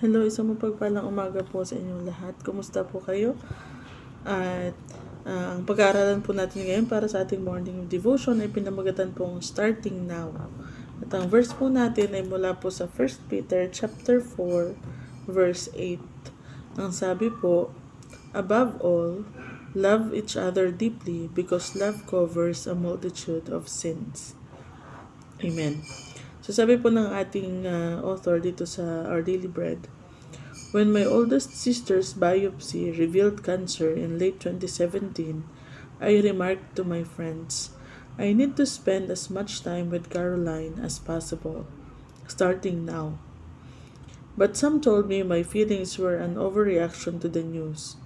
Hello, isang mapagpalang umaga po sa inyong lahat. Kumusta po kayo? At ang pag-aaralan po natin ngayon para sa ating morning devotion ay pinamagatan pong Starting Now. At ang verse po natin ay mula po sa 1 Peter chapter 4, verse 8. Ang sabi po, above all, love each other deeply because love covers a multitude of sins. Amen. So sabi po ng ating author dito sa Our Daily Bread, when my oldest sister's biopsy revealed cancer in late 2017, I remarked to my friends, I need to spend as much time with Caroline as possible, starting now. But some told me my feelings were an overreaction to the news.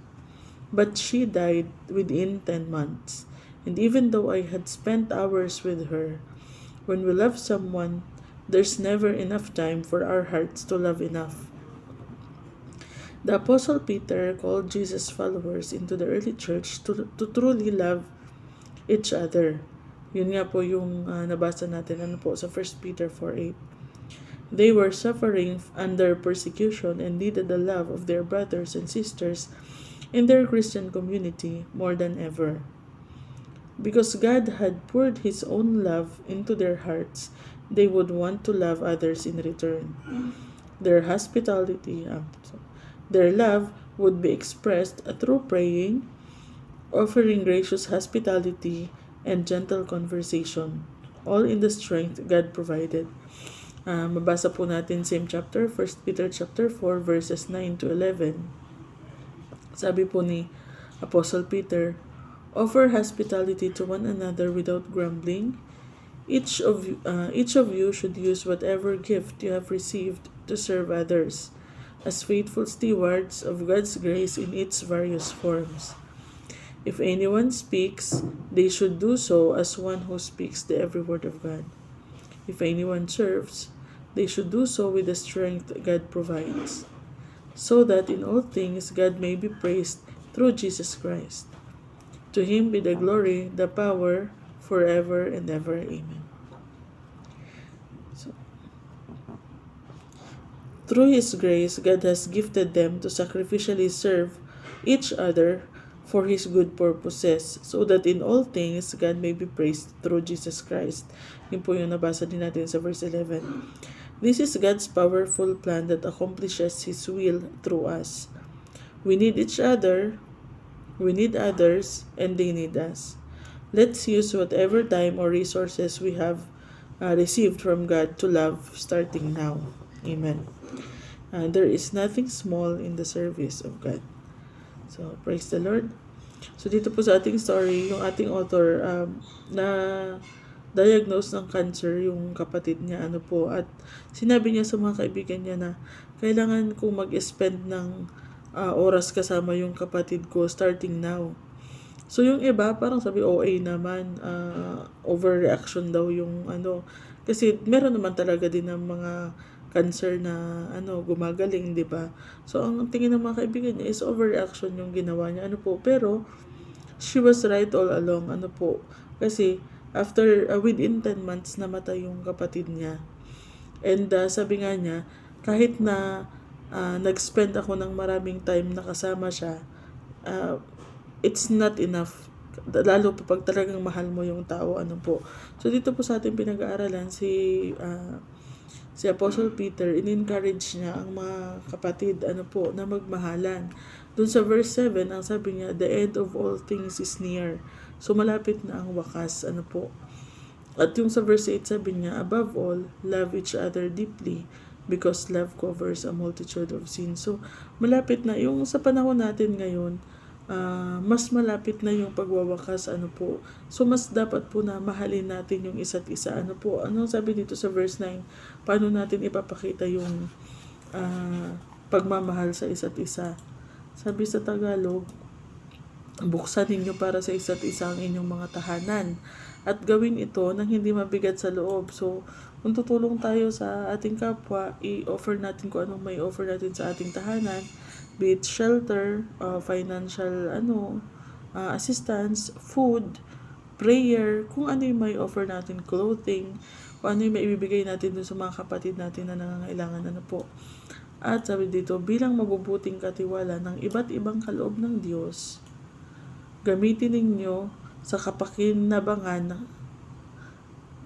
But she died within 10 months, and even though I had spent hours with her, when we love someone, there's never enough time for our hearts to love enough. The Apostle Peter called Jesus' followers into the early church to truly love each other. Yun nga po yung nabasa natin sa 1 Peter 4:8. They were suffering under persecution and needed the love of their brothers and sisters in their Christian community more than ever. Because God had poured His own love into their hearts, they would want to love others in return. Their love would be expressed through praying, offering gracious hospitality, and gentle conversation, all in the strength God provided. Mabasa po natin same chapter, 1 Peter chapter 4, verses 9 to 11. Sabi po ni Apostle Peter, offer hospitality to one another without grumbling. Each of you should use whatever gift you have received to serve others, as faithful stewards of God's grace in its various forms. If anyone speaks, they should do so as one who speaks the every word of God. If anyone serves, they should do so with the strength God provides, so that in all things God may be praised through Jesus Christ. To Him be the glory, the power, forever and ever. Amen. So, through His grace, God has gifted them to sacrificially serve each other for His good purposes, so that in all things God may be praised through Jesus Christ. Yun po yung nabasa din natin sa verse 11. This is God's powerful plan that accomplishes His will through us. We need each other, we need others, and they need us. Let's use whatever time or resources we have received from God to love starting now. Amen. There is nothing small in the service of God. So, praise the Lord. So, dito po sa ating story, yung ating author na diagnose ng cancer yung kapatid niya at sinabi niya sa mga kaibigan niya na kailangan kong mag-spend ng oras kasama yung kapatid ko starting now. So yung iba parang sabi OA naman, overreaction daw yung kasi meron naman talaga din ng mga cancer na gumagaling, 'di ba? So ang tingin ng mga kaibigan niya is overreaction yung ginawa niya pero she was right all along kasi after within 10 months namatay yung kapatid niya. And sabi nga niya, kahit na nag-spend ako ng maraming time na kasama siya, it's not enough. Lalo pa pag talagang mahal mo yung tao, So dito po sa ating pinag-aaralan, si Apostle Peter, in-encourage niya ang mga kapatid, na magmahalan. Doon sa verse 7, ang sabi niya, the end of all things is near. So malapit na ang wakas, At yung sa verse 8 sabi niya, above all, love each other deeply because love covers a multitude of sins. So, malapit na. Yung sa panahon natin ngayon, mas malapit na yung pagwawakas, So, mas dapat po na mahalin natin yung isa't isa, Ano sabi dito sa verse 9? Paano natin ipapakita yung pagmamahal sa isa't isa? Sabi sa Tagalog, buksan ninyo para sa isa't isa ang inyong mga tahanan at gawin ito nang hindi mabigat sa loob. So, kung tutulong tayo sa ating kapwa, i-offer natin kung anong may offer natin sa ating tahanan, be it shelter, financial assistance, food, prayer, kung ano yung may offer natin, clothing, kung ano yung may ibibigay natin dun sa mga kapatid natin na nangangailangan, At sabi dito, bilang mabubuting katiwala ng iba't ibang kaloob ng Diyos, gamitin ninyo sa kapakinabangan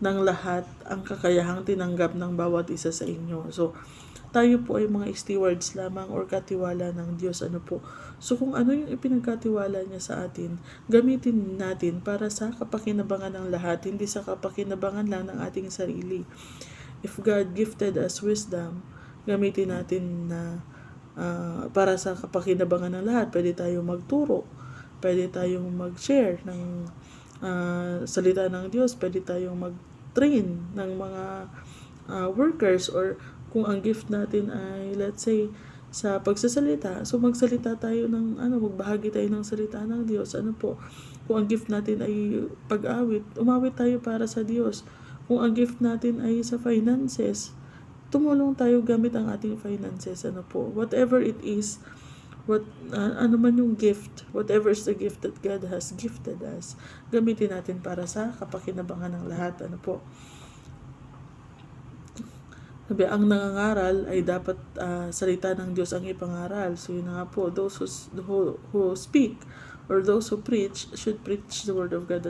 ng lahat ang kakayahang tinanggap ng bawat isa sa inyo. So, tayo po ay mga stewards lamang or katiwala ng Diyos. So, kung ano yung ipinagkatiwala niya sa atin, gamitin natin para sa kapakinabangan ng lahat, hindi sa kapakinabangan lang ng ating sarili. If God gifted us wisdom, gamitin natin na para sa kapakinabangan ng lahat. Pwede tayong magturo, pwede tayong mag-share ng salita ng Diyos, pwede tayong mag-train ng mga workers, or kung ang gift natin ay, let's say, sa pagsasalita, so magsalita tayo ng magbahagi tayo ng salita ng Diyos. Kung ang gift natin ay pag-awit, umawit tayo para sa Diyos. Kung ang gift natin ay sa finances, tumulong tayo gamit ang ating finances. Whatever it is, ano man yung gift, whatever is the gift that God has gifted us, gamitin natin para sa kapakinabangan ng lahat. Sabi, ang nangangaral ay dapat salita ng Diyos ang ipangaral. So yun nga po, those who speak or those who preach should preach the word of God.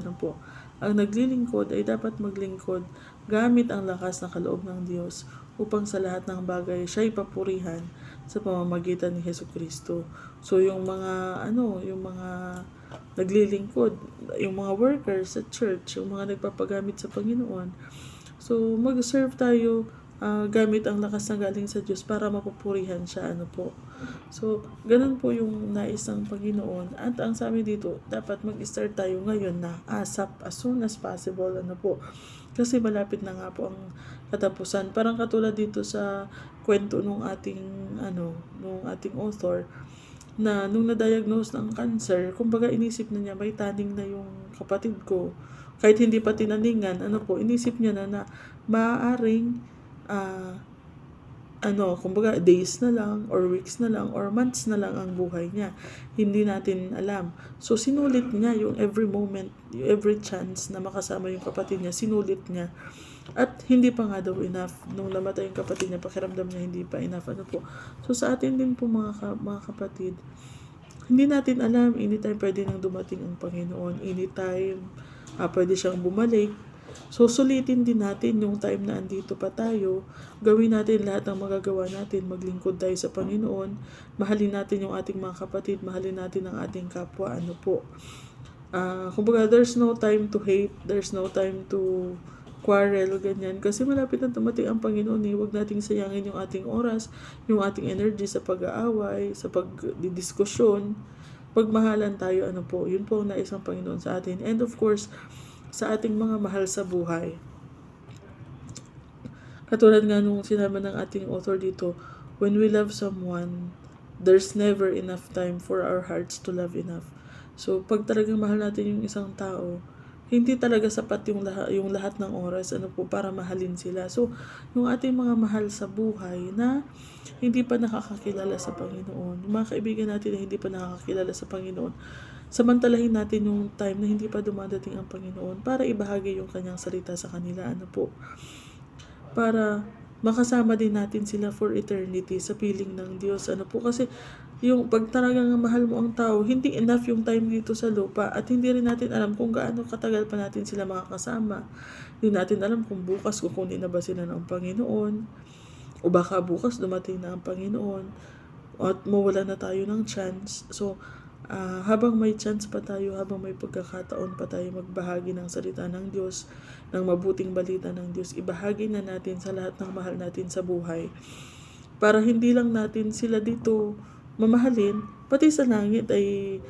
Ang naglilingkod ay dapat maglingkod gamit ang lakas na kaloob ng Diyos upang sa lahat ng bagay siya'y papurihan sa pamamagitan ni Jesucristo. So yung mga naglilingkod, yung mga workers sa church, yung mga nagpapagamit sa Panginoon, so mag-serve tayo gamit ang lakas na galing sa Diyos para mapupurihan siya. So, ganun po yung nais ng Panginoon. At ang sabi dito, dapat mag-start tayo ngayon na ASAP, as soon as possible. Kasi malapit na nga po ang katapusan. Parang katulad dito sa kwento nung ating author, na nung na-diagnose ng cancer, kumbaga inisip na niya, may taning na yung kapatid ko. Kahit hindi pa tinaningan, inisip niya na maaaring kumbaga days na lang or weeks na lang or months na lang ang buhay niya. Hindi natin alam. So sinulit niya yung every moment, yung every chance na makasama yung kapatid niya, sinulit niya. At hindi pa nga daw enough. Nung namatay yung kapatid niya, pakiramdam niya hindi pa enough. So sa atin din po mga kapatid, hindi natin alam, anytime pwede nang dumating ang Panginoon, anytime pwede siyang bumalik. So, sulitin din natin yung time na andito pa tayo. Gawin natin lahat ng magagawa natin. Maglingkod tayo sa Panginoon. Mahalin natin yung ating mga kapatid. Mahalin natin ang ating kapwa. Kumbaga, there's no time to hate. There's no time to quarrel, ganyan. Kasi malapit na dumating ang Panginoon. Huwag nating sayangin yung ating oras, yung ating energy sa pag-aaway, sa pagdidiskusyon. Pagmahalan tayo, yun po ang nais ng Panginoon sa atin. And of course, sa ating mga mahal sa buhay. Katulad nga nung sinabi ng ating author dito, when we love someone, there's never enough time for our hearts to love enough. So, pag talagang mahal natin yung isang tao, hindi talaga sapat yung lahat ng oras para mahalin sila. So, yung ating mga mahal sa buhay na hindi pa nakakakilala sa Panginoon, yung mga kaibigan natin na hindi pa nakakakilala sa Panginoon, samantalahin natin yung time na hindi pa dumadating ang Panginoon para ibahagi yung kanyang salita sa kanila. Para makasama din natin sila for eternity sa piling ng Diyos. Kasi yung pag talagang mahal mo ang tao, hindi enough yung time dito sa lupa at hindi rin natin alam kung gaano katagal pa natin sila makakasama. Hindi natin alam kung bukas kukunin na ba sila ng Panginoon o baka bukas dumating na ang Panginoon at mawala na tayo ng chance. So, habang may chance pa tayo, habang may pagkakataon pa tayo magbahagi ng salita ng Diyos, ng mabuting balita ng Diyos, ibahagi na natin sa lahat ng mahal natin sa buhay. Para hindi lang natin sila dito mamahalin, pati sa langit ay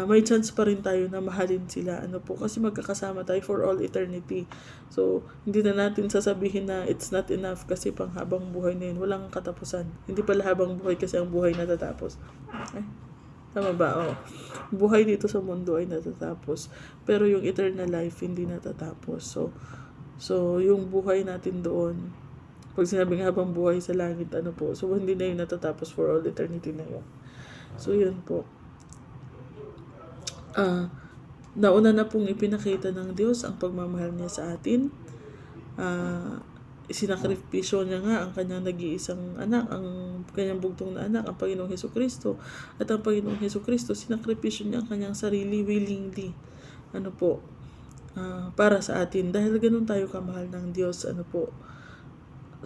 may chance pa rin tayo na mahalin sila. Kasi magkakasama tayo for all eternity. So, hindi na natin sasabihin na it's not enough kasi pang habang buhay na yun. Walang katapusan. Hindi pala habang buhay kasi ang buhay natatapos. Tama ba? Buhay dito sa mundo ay natatapos. Pero yung eternal life, hindi natatapos. So yung buhay natin doon, pag sinabing habang buhay sa langit, so hindi na yun natatapos for all eternity na yun. So yun po. Nauna na pong ipinakita ng Diyos ang pagmamahal niya sa atin. Sinakripisyo niya nga ang kanyang nag-iisang anak, ang kanyang bugtong na anak, ang Panginoong Hesukristo. At ang Panginoong Hesukristo, sinakripisyo niya ang kanyang sarili willingly. Para sa atin. Dahil ganun tayo kamahal ng Diyos.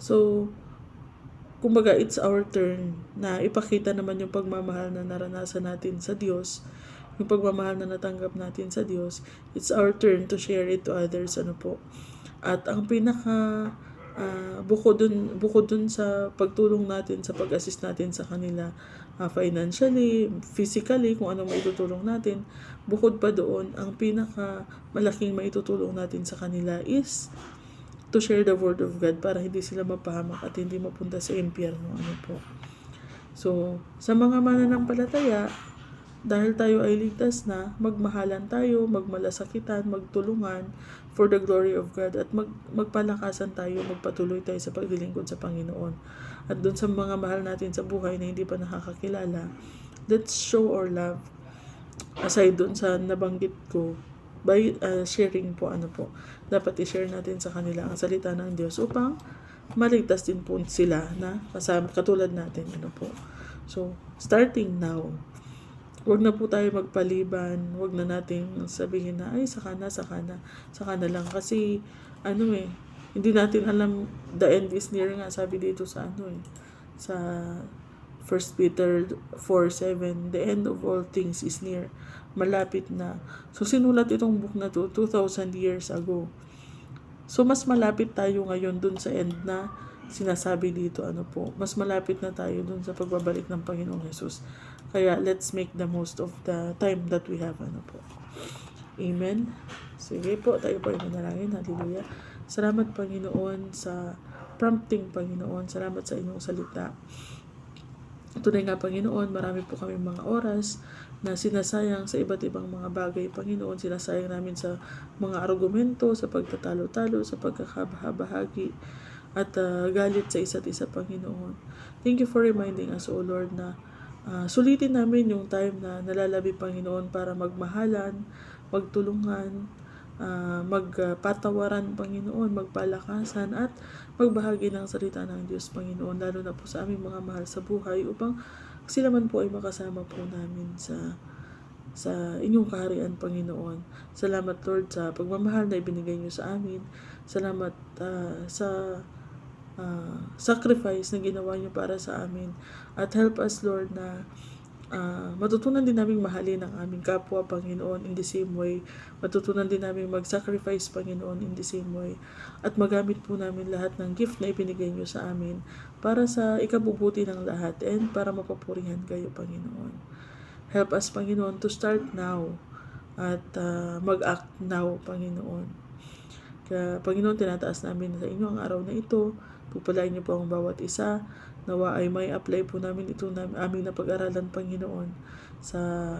So, kumbaga, it's our turn na ipakita naman yung pagmamahal na naranasan natin sa Diyos, yung pagmamahal na natanggap natin sa Diyos. It's our turn to share it to others. At ang bukod dun sa pagtulong natin, sa pag-assist natin sa kanila, financially, physically, kung ano maitutulong natin, bukod pa doon, ang malaking maitutulong natin sa kanila is to share the word of God para hindi sila mapahamak at hindi mapunta sa impyerno. So, sa mga mananampalataya, dahil tayo ay ligtas na, magmahalan tayo, magmalasakitan, magtulungan for the glory of God, at magpalakasan tayo, magpatuloy tayo sa paglilingkod sa Panginoon. At doon sa mga mahal natin sa buhay na hindi pa nakakakilala, let's show our love. Aside doon sa nabanggit ko, by sharing po, dapat i-share natin sa kanila ang salita ng Diyos upang maligtas din po sila na katulad natin. So, starting now, huwag na po tayo magpaliban, huwag na nating sabihin na, ay, saka na lang. Kasi, hindi natin alam, the end is near nga, sabi dito sa sa 1 Peter 4:7, the end of all things is near. Malapit na. So, sinulat itong book na to 2,000 years ago. So, mas malapit tayo ngayon dun sa end na sinasabi dito, mas malapit na tayo dun sa pagbabalik ng Panginoong Jesus. Kaya, let's make the most of the time that we have, Amen. Sige po, tayo po ay manalangin. Hallelujah. Salamat, Panginoon, sa prompting, Panginoon. Salamat sa inyong salita. Tunay nga, Panginoon, marami po kami mga oras na sinasayang sa iba't ibang mga bagay, Panginoon. Sinasayang namin sa mga argumento, sa pagtatalo-talo, sa pagkakabahabahagi, at galit sa isa't isa, Panginoon. Thank you for reminding us, O Lord, na sulitin namin yung time na nalalabi, Panginoon, para magmahalan, magtulungan, magpatawaran, Panginoon, magpalakasan, at magbahagi ng salita ng Diyos, Panginoon, lalo na po sa aming mga mahal sa buhay, upang sila man po ay makasama po namin sa inyong kaharian, Panginoon. Salamat, Lord, sa pagmamahal na ibinigay niyo sa amin. Salamat sa sacrifice na ginawa niyo para sa amin. At help us, Lord, na matutunan din namin mahalin ang aming kapwa, Panginoon, in the same way. Matutunan din namin mag-sacrifice, Panginoon, in the same way. At magamit po namin lahat ng gift na ibinigay niyo sa amin para sa ikabubuti ng lahat and para mapapurihan kayo, Panginoon. Help us, Panginoon, to start now at mag-act now, Panginoon. Kaya, Panginoon, tinataas namin sa inyo ang araw na ito. Pupalain niyo po ang bawat isa. Nawa ay may apply po namin ito na aming napag-aralan, Panginoon,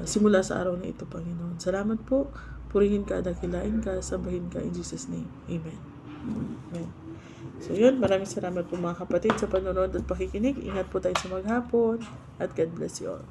simula sa araw na ito, Panginoon. Salamat po. Purihin ka, dakilain ka, sambahin ka in Jesus' name. Amen. Amen. So yun, maraming salamat po mga kapatid sa panonood at pakikinig. Ingat po tayo sa maghapon at God bless you all.